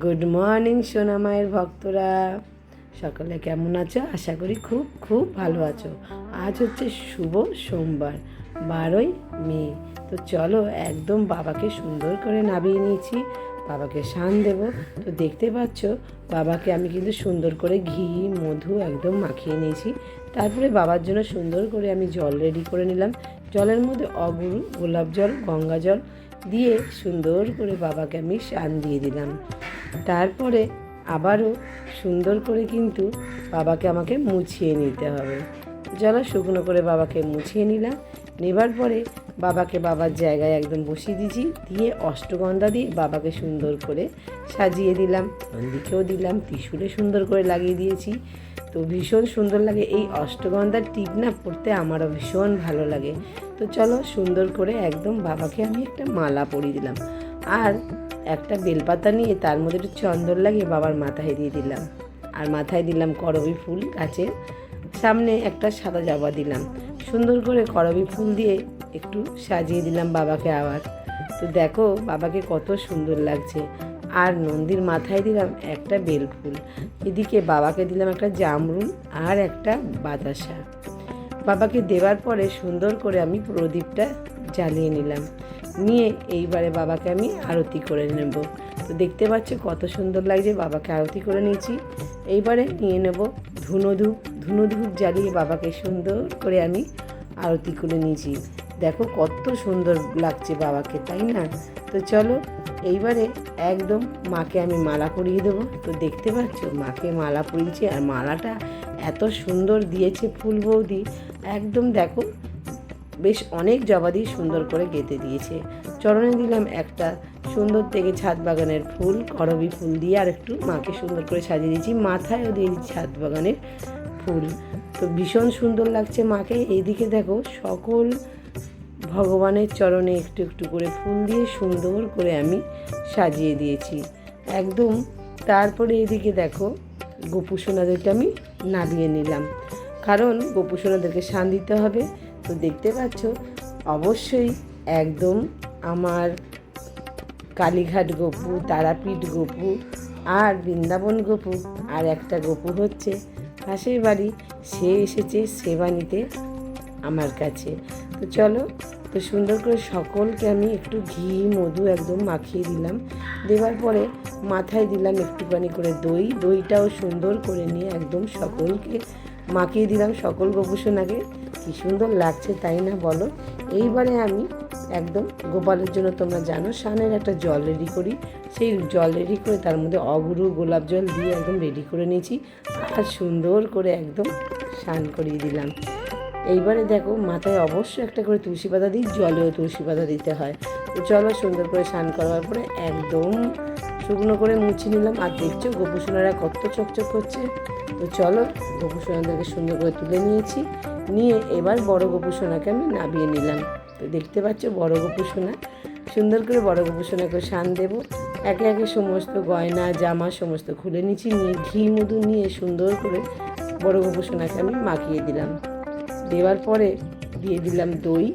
Good morning সোনা মায়ের ভক্তরা, সকালে কেমন আছো? আশা করি খুব খুব ভালো আছো। আজ হচ্ছে শুভ সোমবার, 12ই মে। তো চলো একদম বাবাকে সুন্দর করে নামিয়ে নিয়েছি, বাবাকে স্নান দেব। তো দেখতে পাচ্ছ বাবাকে আমি কিন্তু সুন্দর করে ঘি মধু একদম মাখিয়ে নিয়েছি। তারপরে বাবার জন্য সুন্দর করে আমি জল রেডি করে নিলাম। জলের মধ্যে অগুরু, গোলাপ জল, গঙ্গা জল দিয়ে সুন্দর করে বাবাকে আমি স্নান দিয়ে দিলাম। তারপরে আবারও সুন্দর করে কিন্তু বাবাকে আমাকে মুছিয়ে নিতে হবে। জল শুকনো করে বাবাকে মুছিয়ে নিলাম। নেবার পরে বাবাকে বাবার জায়গায় একদম বসিয়ে দিয়েছি, দিয়ে অষ্টগন্ধা দিয়ে বাবাকে সুন্দর করে সাজিয়ে দিলাম। নন্দীকেও দিলাম, ত্রিশূলে সুন্দর করে লাগিয়ে দিয়েছি। তো ভীষণ সুন্দর লাগে এই অষ্টগন্ধার টিপ না পড়তে, আমারও ভীষণ ভালো লাগে। তো চলো সুন্দর করে একদম বাবাকে আমি একটা মালা পরিয়ে দিলাম, আর একটা বেলপাতা নিয়ে তার মধ্যে একটু চন্দন লাগিয়ে বাবার মাথায় দিয়ে দিলাম। আর মাথায় দিলাম করবী ফুল, গাছের সামনে একটা সাদা জবা দিলাম। সুন্দর করে করবী ফুল দিয়ে একটু সাজিয়ে দিলাম বাবাকে আবার। তো দেখো বাবাকে কত সুন্দর লাগছে। আর নন্দীর মাথায় দিলাম একটা বেলফুল, এদিকে বাবাকে দিলাম একটা জামরুল আর একটা বাতাসা। বাবাকে দেওয়ার পরে সুন্দর করে আমি প্রদীপটা জ্বালিয়ে নিলাম, নিয়ে এইবারে বাবাকে আমি আরতি করে নেব। তো দেখতে পাচ্ছ কত সুন্দর লাগছে, বাবাকে আরতি করে নিয়েছি। এইবারে নিয়ে নেব ধুনোধূপ। ধুনোধূপ জ্বালিয়ে বাবাকে সুন্দর করে আমি আরতি করে নিয়েছি। দেখো কত সুন্দর লাগছে বাবাকে, তাই না? তো চলো এইবারে একদম মাকে আমি মালা পরিয়ে দেবো। তো দেখতে পাচ্ছ মাকে মালা পরিয়েছি, আর মালাটা এত সুন্দর দিয়েছে ফুল বৌদি, একদম দেখো বেশ অনেক জবা দিয়ে সুন্দর করে গেঁথে দিয়েছে। চরণে দিলাম একটা সুন্দর থেকে ছাদ বাগানের ফুল, করবী ফুল দিয়ে আর একটু মাকে সুন্দর করে সাজিয়ে দিয়েছি। মাথায়ও দিয়ে দিচ্ছি ছাদ বাগানের ফুল। তো ভীষণ সুন্দর লাগছে মাকে। এইদিকে দেখো সকল ভগবানের চরণে একটু একটু করে ফুল দিয়ে সুন্দর করে আমি সাজিয়ে দিয়েছি একদম। তারপরে এদিকে দেখো গোপু সোনাদেরকে আমি নামিয়ে নিলাম, কারণ গোপু সোনাদেরকে স্নান দিতে হবে। তো দেখতে পাচ্ছ অবশ্যই একদম আমার কালীঘাট গোপু, তারাপীঠ গোপু আর বৃন্দাবন গোপু, আর একটা গোপু হচ্ছে পাশের বাড়ি, সে এসেছে সেবা নিতে আমার কাছে। তো চলো, তো সুন্দর করে সকলকে আমি একটু ঘি মধু একদম মাখিয়ে দিলাম। দেওয়ার পরে মাথায় দিলাম একটুখানি করে দই, দইটাও সুন্দর করে নিয়ে একদম সকলকে মাখিয়ে দিলাম, সকল গোপুসোনাকে। কি সুন্দর লাগছে তাই না বলো? এইবারে আমি একদম গোপালের জন্য তোমরা জানো স্নানের একটা জল রেডি করি, সেই জল রেডি করে তার মধ্যে অগুরু গোলাপ জল দিয়ে একদম রেডি করে নিয়েছি, আর সুন্দর করে একদম স্নান করিয়ে দিলাম। এইবারে দেখো মাথায় অবশ্যই একটা করে তুলসী পাতা দিই, জলেও তুলসী পাতা দিতে হয়। তো চলো সুন্দর করে স্নান করার পরে একদম শুকনো করে মুছে নিলাম। আর দেখছো গোপুসোনারা কত চকচক করছে। তো চলো গোপুসোনাদেরকে সুন্দর করে তুলে নিয়েছি, নিয়ে এবার বড় গোপুসোনাকে আমি নামিয়ে নিলাম। তো দেখতে পাচ্ছ বড় গোপুসোনা, সুন্দর করে বড় গোপুসোনাকে স্নান দেবো। একে একে সমস্ত গয়না জামা সমস্ত খুলে নিয়েছি, নিয়ে ঘি মধু নিয়ে সুন্দর করে বড় গোপুসোনাকে আমি মাখিয়ে দিলাম। দেওয়ার পরে দিয়ে দিলাম দই,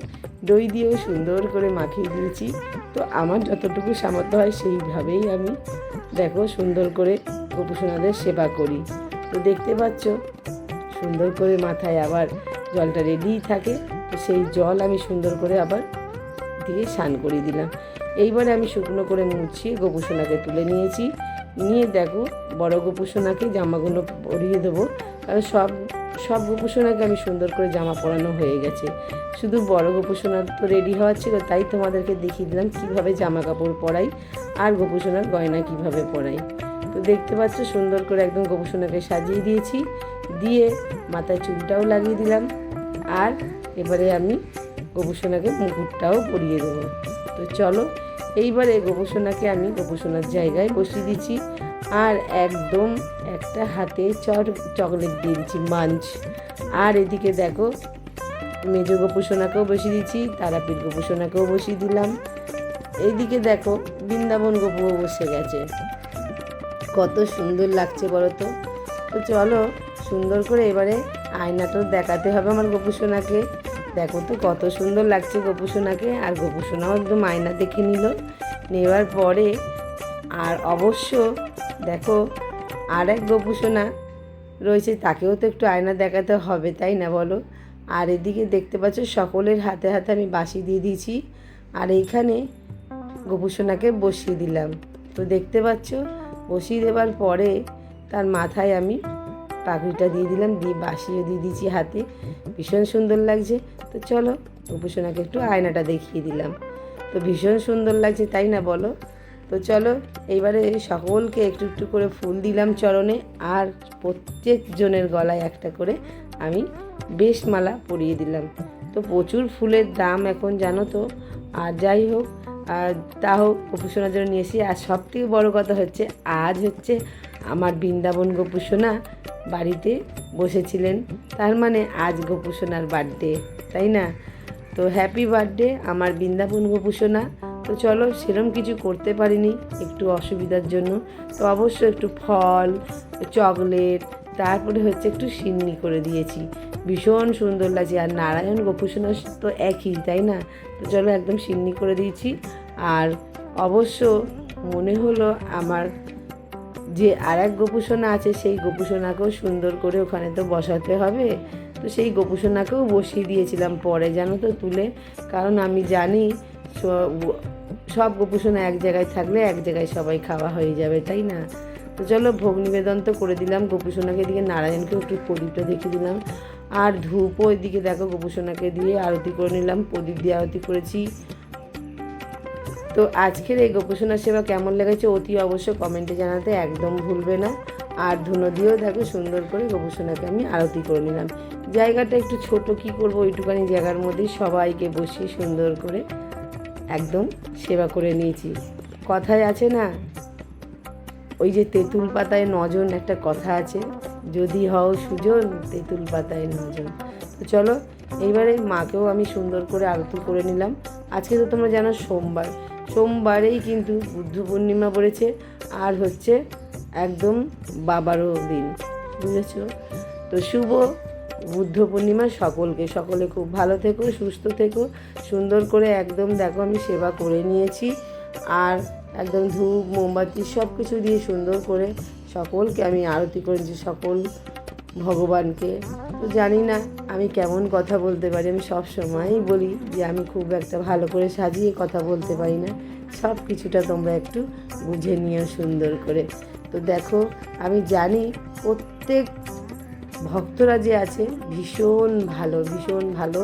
দই দিয়েও সুন্দর করে মাখিয়ে দিয়েছি। তো আমার যতটুকু সামর্থ্য হয় সেইভাবেই আমি দেখো সুন্দর করে গোপুসোনাদের সেবা করি। তো দেখতে পাচ্ছ সুন্দর করে মাথায় আবার জলটা রেডিই থাকে, তো সেই জল আমি সুন্দর করে আবার দিয়ে স্নান করিয়ে দিলাম। এইবারে আমি শুকনো করে মুছিয়ে গোপুসোনাকে তুলে নিয়েছি, নিয়ে দেখো বড় গোপুসোনাকে জামাগুলো পরিয়ে দেবো, কারণ সব গোপুসোনাকে আমি সুন্দর করে জামা পরানো হয়ে গেছে। শুধু বড় গোপুসোনার তো রেডি হওয়ার ছিল, তাই তোমাদেরকে দেখিয়ে দিলাম কীভাবে জামা কাপড় পরাই আর গোপুসোনার গয়না কীভাবে পরাই। তো দেখতে পাচ্ছ সুন্দর করে একদম গোপুসোনাকে সাজিয়ে দিয়েছি, দিয়ে মাথায় চুলটাও লাগিয়ে দিলাম। আর এবারে আমি গোপুসোনাকে মুকুটটাও পরিয়ে দেবো। তো চলো এইবারে গোপুসোনাকে আমি গোপুসোনার জায়গায় বসিয়ে দিচ্ছি, আর একদম একটা হাতে চকলেট দিয়ে দিচ্ছি মাঞ্চ। আর এদিকে দেখো মেজ গোপুসোনাকেও বসিয়ে দিচ্ছি, তারাপীঠ গোপুসোনাকেও বসিয়ে দিলাম। এইদিকে দেখো বৃন্দাবন গোপুও বসে গেছে, কত সুন্দর লাগছে বলো তো। তো চলো সুন্দর করে এবারে আয়নাটাও দেখাতে হবে আমার গোপুসোনাকে। দেখো তো কত সুন্দর লাগছে গোপুসোনাকে, আর গোপুসোনাও একদম আয়না দেখে নিল। নেওয়ার পরে আর অবশ্য দেখো আর এক গোপুসোনা রয়েছে, তাকেও তো একটু আয়না দেখাতে হবে, তাই না বলো? আর এদিকে দেখতে পাচ্ছ সকলের হাতে হাতে আমি বাঁশি দিয়ে দিয়েছি, আর এইখানে গোপুসোনাকে বসিয়ে দিলাম। তো দেখতে পাচ্ছ বসিয়ে দেওয়ার পরে তার মাথায় আমি পাগড়িটা দিয়ে দিলাম, দিয়ে বাঁশিও দিয়ে দিয়েছি হাতে, ভীষণ সুন্দর লাগছে। তো চলো গোপুসোনাকে একটু আয়নাটা দেখিয়ে দিলাম, তো ভীষণ সুন্দর লাগছে, তাই না বলো? তো চলো এইবারে সকলকে একটু একটু করে ফুল দিলাম চরণে, আর প্রত্যেকজনের গলায় একটা করে আমি বেশ মালা পরিয়ে দিলাম। তো প্রচুর ফুলের দাম এখন, জানো তো। আর যাই হোক, আর তা হোক, গোপুসোনার জন্য নিয়ে এসি। আর সবথেকে বড় কথা হচ্ছে আজ হচ্ছে আমার বৃন্দাবন গোপুসোনা বাড়িতে বসেছিলেন, তার মানে আজ গোপুসোনার বার্থডে, তাই না? তো হ্যাপি বার্থডে আমার বৃন্দাবন গোপুসোনা। তো চলো, সেরম কিছু করতে পারিনি একটু অসুবিধার জন্য, তো অবশ্য একটু ফল, চকলেট, তারপরে হচ্ছে একটু সিন্নি করে দিয়েছি, ভীষণ সুন্দর লাগছে। আর নারায়ণ গোপুসোনা তো একই, তাই না? তো চলো একদম সিন্নি করে দিয়েছি। আর অবশ্য মনে হলো আমার যে আর এক গোপুসোনা আছে সেই গোপুসোনাকেও সুন্দর করে ওখানে তো বসাতে হবে, তো সেই গোপুসোনাকেও বসিয়ে দিয়েছিলাম পরে, জানো তো, তুলে। কারণ আমি জানি সব গোপুসোনা এক জায়গায় থাকলে এক জায়গায় সবাই খাওয়া হয়ে যাবে, তাই না? তো চলো ভোগ নিবেদন তো করে দিলাম গোপুসোনাকে, দিকে নারায়ণকেও একটু প্রদীপটা দেখিয়ে দিলাম, আর ধূপও এদিকে দেখো গোপুসোনাকে দিয়ে আরতি করে নিলাম, প্রদীপ দিয়ে আরতি করেছি। তো আজকের এই গোপুসোনা সেবা কেমন লেগেছে অতি অবশ্য কমেন্টে জানাতে একদম ভুলবে না। আর ধুনো দিয়েও দেখো সুন্দর করে গোপুসোনাকে আমি আরতি করে নিলাম। জায়গাটা একটু ছোট, কি করব, ওইটুখানি জায়গার মধ্যেই সবাইকে বসিয়ে সুন্দর করে একদম সেবা করে নিয়েছি। কথায় আছে না, ওই যে তেঁতুল পাতায় নজন, একটা কথা আছে, যদি হও সুজন তেঁতুল পাতায় নজন। তো চলো এইবারে মাকেও আমি সুন্দর করে আরতি করে নিলাম। আজকে তো তোমরা জানো সোমবারেই কিন্তু বুদ্ধ পূর্ণিমা পড়েছে, আর হচ্ছে একদম বাবারও দিন, বুঝেছ? তো শুভ বুদ্ধ পূর্ণিমা সকলে খুব ভালো থেকো, সুস্থ থেকো, সুন্দর করে একদম দেখো আমি সেবা করে নিয়েছি, আর একদম ধূপ মোমবাতি সব কিছু দিয়ে সুন্দর করে সকলকে আমি আরতি করেছি, সকল ভগবানকে। তো জানি না আমি কেমন কথা বলতে পারি, আমি সব সময়ই বলি যে আমি খুব একটা ভালো করে সাজিয়ে কথা বলতে পারি না, সব কিছুটা তোমরা একটু বুঝে নিও সুন্দর করে। তো দেখো আমি জানি প্রত্যেক ভক্তরা যে আছে ভীষণ ভালো,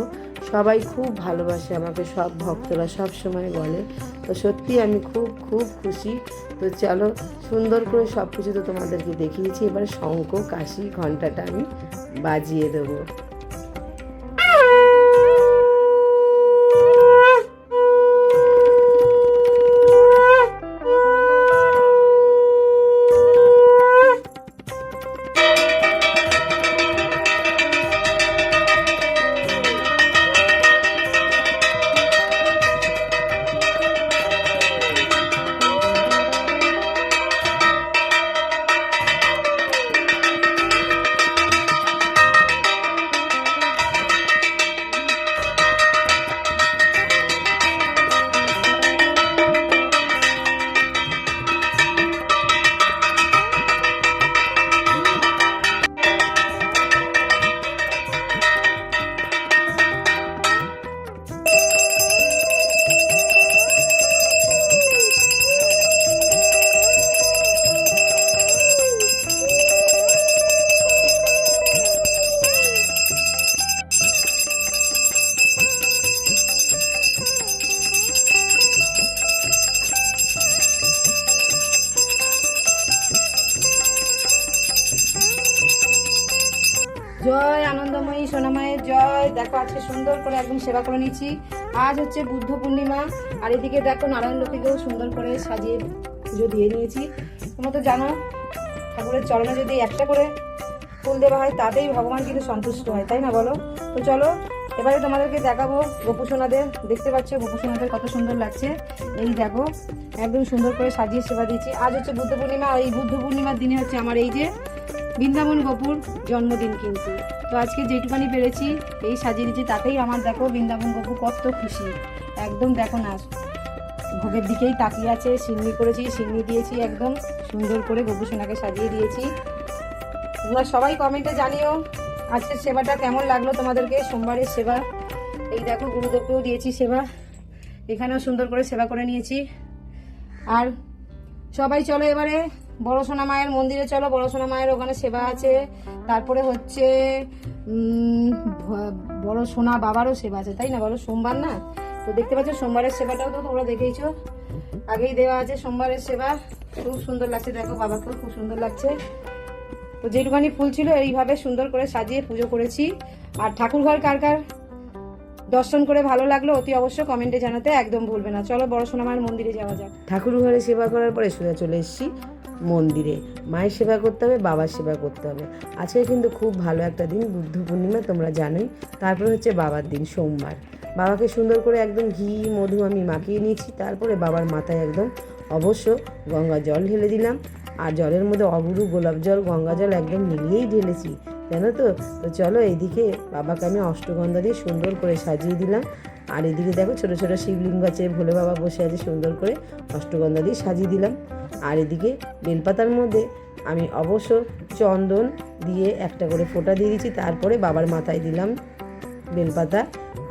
সবাই খুব ভালোবাসে আমাকে, সব ভক্তরা সব সময় বলে। তো সত্যি আমি খুব খুশি। তো চলো সুন্দর করে সব কিছু তো তোমাদেরকে দেখিয়েছি, এবারে শঙ্খ কাশি ঘণ্টাটা আমি বাজিয়ে দেবো। জয় আনন্দময়ী সোনামায়ের জয়। দেখো আজকে সুন্দর করে একদম সেবা করে নিচ্ছি। আজ হচ্ছে বুদ্ধ পূর্ণিমা, আর এদিকে দেখো নারায়ণ লক্ষ্মীকেও সুন্দর করে সাজিয়ে পুজো দিয়ে নিয়েছি। তোমরা তো জানো ঠাকুরের চরণে যদি একটা করে ফুল দেওয়া হয় তাতেই ভগবান কিন্তু সন্তুষ্ট হয়, তাই না বলো? তো চলো এবারে তোমাদেরকে দেখাবো গোপুসোনাদের। দেখতে পাচ্ছ গোপুসোনাদের কত সুন্দর লাগছে, এই দেখো একদম সুন্দর করে সাজিয়ে সেবা দিয়েছি। আজ হচ্ছে বুদ্ধ পূর্ণিমা, এই বুদ্ধ পূর্ণিমার দিনে হচ্ছে আমার এই যে বৃন্দাবন গোপুর জন্মদিন কিন্তু। তো আজকে যেটুখানি পেরেছি এই সাজিয়ে দিচ্ছি, তাতেই আমার দেখো বৃন্দাবন গোপু কত খুশি, একদম দেখো না ভোগের দিকেই তাকিয়ে আছে। সিন্নি করেছি, সিন্নি দিয়েছি, একদম সুন্দর করে গোপুসোনাকে সাজিয়ে দিয়েছি। তোমরা সবাই কমেন্টে জানিও আজকের সেবাটা কেমন লাগলো তোমাদেরকে, সোমবারের সেবা। এই দেখো গুরুদেবকেও দিয়েছি সেবা, এখানেও সুন্দর করে সেবা করে নিয়েছি। আর সবাই চলো এবারে বড় সোনা মায়ের মন্দিরে চলো, বড় সোনা মায়ের ওখানে সেবা আছে। তারপরে হচ্ছে বড় সোনা বাবারও সেবা আছে, তাই না? বলো সোমবার না, তো দেখতে পাচ্ছ সোমবারের সেবাটাও তো তোমরা দেখেইছো, আগেই দেওয়া আছে সোমবারের সেবা। খুব সুন্দর লাগছে, দেখো বাবাকেও খুব সুন্দর লাগছে। তো যেটুখানি ফুল ছিল এইভাবে সুন্দর করে সাজিয়ে পুজো করেছি। আর ঠাকুর ঘর কার কার দর্শন করে ভালো লাগলো অতি অবশ্য কমেন্টে জানাতে একদম ভুলবে না। চলো বড় সোনা মায়ের মন্দিরে যাওয়া যাক। ঠাকুর ঘরে সেবা করার পরে সোজা চলে এসেছি মন্দিরে। মায়ের সেবা করতে হবে, বাবার সেবা করতে হবে। আজকে কিন্তু খুব ভালো একটা দিন, বুদ্ধ পূর্ণিমা, তোমরা জানোই। তারপরে হচ্ছে বাবার দিন, সোমবার। বাবাকে সুন্দর করে একদম ঘি মধু আমি মাখিয়ে নিয়েছি। তারপরে বাবার মাথায় একদম অবশ্য গঙ্গা জল ঢেলে দিলাম। আর জলের মধ্যে অগুরু গোলাপ জল, গঙ্গা জল একদম মিলিয়েই ঢেলেছি, জানো তো। তো চলো এইদিকে বাবাকে আমি অষ্টগন্ধা দিয়ে সুন্দর করে সাজিয়ে দিলাম। আর এদিকে দেখো ছোটো ছোটো শিবলিঙ্গ আছে, ভোলে বাবা বসে আছে, সুন্দর করে অষ্টগন্ধা দিয়ে সাজিয়ে দিলাম। আর এদিকে বেলপাতার মধ্যে আমি অবশ্য চন্দন দিয়ে একটা করে ফোঁটা দিয়ে দিচ্ছি। তারপরে বাবার মাথায় দিলাম বেলপাতা,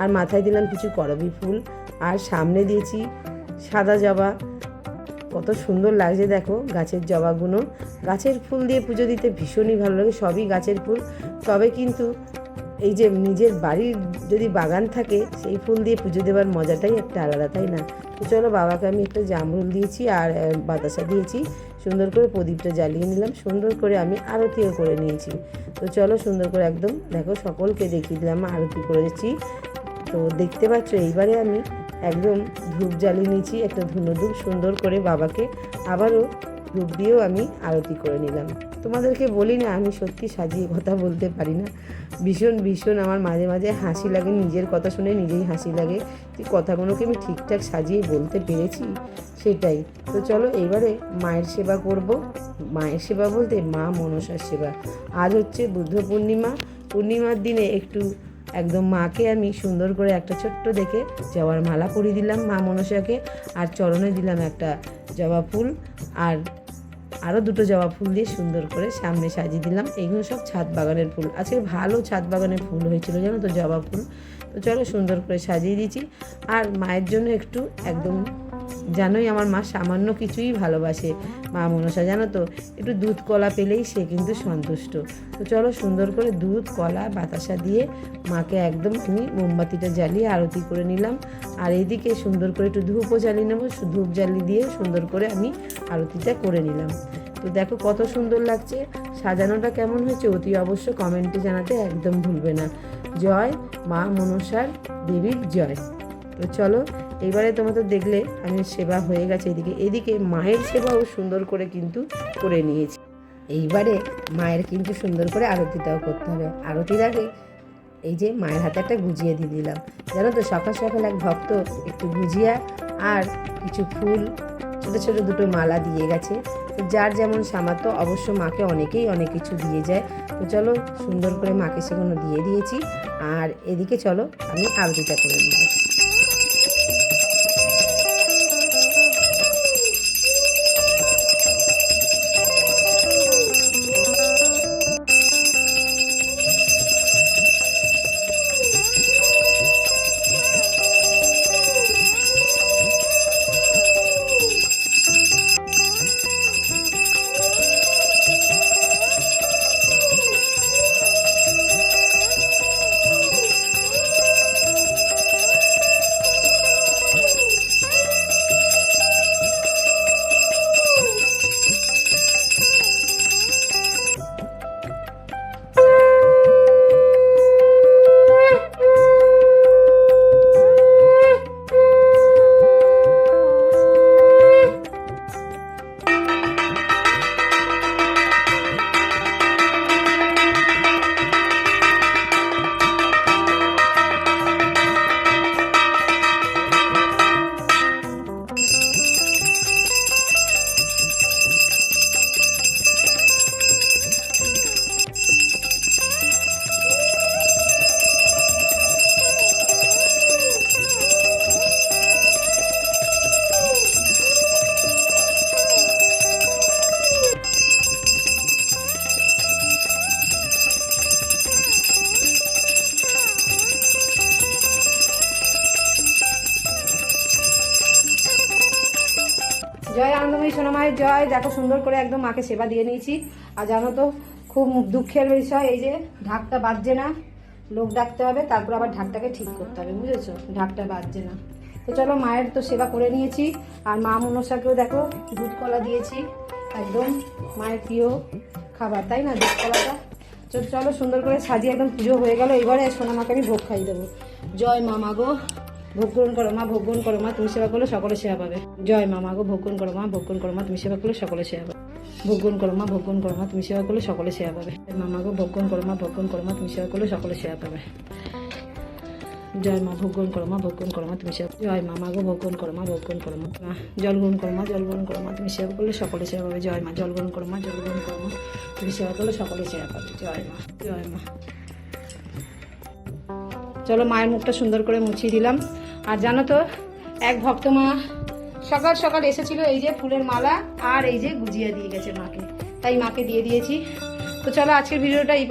আর মাথায় দিলাম কিছু করবী ফুল, আর সামনে দিয়েছি সাদা জবা। কত সুন্দর লাগছে দেখো গাছের জবাগুলো। গাছের ফুল দিয়ে পুজো দিতে ভীষণই ভালো লাগে, সবই গাছের ফুল। তবে কিন্তু এই যে নিজের বাড়ির যদি বাগান থাকে, সেই ফুল দিয়ে পুজো দেওয়ার মজাটাই একটা আলাদা, তাই না? তো চলো বাবাকে আমি একটা জামরুল দিয়েছি আর বাতাসা দিয়েছি, সুন্দর করে প্রদীপটা জ্বালিয়ে নিলাম, সুন্দর করে আমি আরতিও করে নিয়েছি। তো চলো সুন্দর করে একদম দেখো সকলকে দেখিয়ে দিলাম আরতি করেছি। তো দেখতে পাচ্ছ এইবারে আমি একদম ধূপ জ্বালিয়ে নিয়েছি, একটা ধুনো ধূপ সুন্দর করে বাবাকে আবারও ধূপ দিয়েও আমি আরতি করে নিলাম। তোমাদেরকে বলি না, আমি সত্যি সাজিয়ে কথা বলতে পারি না। ভীষণ ভীষণ আমার মাঝে মাঝে হাসি লাগে, নিজের কথা শুনে নিজেই হাসি লাগে যে কথাগুলোকে আমি ঠিকঠাক সাজিয়ে বলতে পেরেছি, সেটাই। তো চলো এইবারে মায়ের সেবা করব। মায়ের সেবা বলতে মা মনসার সেবা। আজ হচ্ছে বুদ্ধ পূর্ণিমা। পূর্ণিমার দিনে একটু একদম মাকে আমি সুন্দর করে একটা ছোট্ট দেখে জবার মালা পরিয়ে দিলাম মা মনসাকে। আর চরণে দিলাম একটা জবা ফুল, আর আরও দুটো জবা ফুল দিয়ে সুন্দর করে সামনে সাজিয়ে দিলাম। এইগুলো সব ছাদ বাগানের ফুল, আজকে ভালো ছাদ বাগানের ফুল হয়েছিল, জানো তো, জবা ফুল। তো চলো সুন্দর করে সাজিয়ে দিয়েছি। আর মায়ের জন্য একটু একদম জানোই আমার মা সামান্য কিছুই ভালোবাসে, মা মনসা, জানো তো, একটু দুধ কলা পেলেই সে কিন্তু সন্তুষ্ট। তো চলো সুন্দর করে দুধ কলা বাতাসা দিয়ে মাকে একদম আমি মোমবাতিটা জ্বালিয়ে আরতি করে নিলাম। আর এদিকে সুন্দর করে একটু ধূপও জ্বালিয়ে নেবো, ধূপ জ্বালিয়ে দিয়ে সুন্দর করে আমি আরতিটা করে নিলাম। তো দেখো কত সুন্দর লাগছে, সাজানোটা কেমন হয়েছে অতি অবশ্য কমেন্টে জানাতে একদম ভুলবে না। জয় মা মনসার দেবীর জয়। তো চলো এইবারে তোমাদের দেখলে আমি সেবা হয়ে গেছে। এদিকে মায়ের সেবাও সুন্দর করে কিন্তু করে নিয়েছি। এইবারে মায়ের কিন্তু সুন্দর করে আরতিটাও করতে হবে। আরতির আগে এই যে মায়ের হাতে একটা গুজিয়া দিয়ে দিলাম, জানো তো, সকাল সকাল এক ভক্ত একটু গুজিয়া আর কিছু ফুল, ছোটো ছোটো দুটো মালা দিয়ে গেছে। তো যার যেমন সামর্থ্য, অবশ্য মাকে অনেকেই অনেক কিছু দিয়ে যায়। তো চলো সুন্দর করে মাকে সেগুলো দিয়ে দিয়েছি। আর এদিকে চলো আমি আরতিটা করে নেব। জয়। দেখো সুন্দর করে একদম মাকে সেবা দিয়ে নিয়েছি। আর জানো তো খুব দুঃখের বিষয়, এই যে ঢাকটা বাজছে না, লোক ডাকতে হবে, তারপর আবার ঢাকটাকে ঠিক করতে হবে, বুঝেছো? ঢাকটা বাজছে না। তো চলো মায়ের তো সেবা করে নিয়েছি। আর মা মনসাকেও দেখো দুধ কলা দিয়েছি, একদম মায়ের প্রিয় খাবার, তাই না দুধ কলাটা। চলো সুন্দর করে সাজিয়ে একদম পুজো হয়ে গেল। এবারে সোনা মাকে আমি ভোগ খাইয়ে দেবো। জয় মা মাগো, ভোগ গ্রহণ করো মা, ভোগ গ্রহণ করো মা, তুমি সেবা করলে সকলে সেবা পাবে। জয় মা মাগো, ভোগ গ্রহণ করো মা, ভোগ গ্রহণ করো মা, তুমি সেবা করলে সকলে সেবা পাবে। ভোগ গ্রহণ করো মা, ভোগ গ্রহণ করো মা, তুমি সেবা করলে সকলে সেবা পাবে। মা মাগো, ভোগ গ্রহণ করো মা, ভোগ গ্রহণ করো মা, তুমি সেবা করলে সকলে সেবা পাবে। জয় মা, ভোগ গ্রহণ করো মা, ভোগ গ্রহণ করো মা, তুমি সেবা। জয় মা মাগো, ভোগ গ্রহণ করো মা, ভোগ গ্রহণ করো মা, জল গ্রহণ করো মা, জল গ্রহণ করো মা, তুমি সেবা করলে সকলে সেবা পাবে। জয় মা, জল গ্রহণ করো মা, জল গ্রহণ করো মা, তুমি সেবা করলে সকলে সেবা পাবে। জয় মা, জয় মা। চলো মায়ের মুখটা সুন্দর করে মুছিয়ে দিলাম। আর জানো তো এক ভক্ত মা সকাল সকাল এসেছিল, এই যে ফুলের মালা আর এই যে গুজিয়া দিয়ে গেছে মাকে, তাই মাকে দিয়ে দিয়েছি। তো চলো আজকের ভিডিওটা এই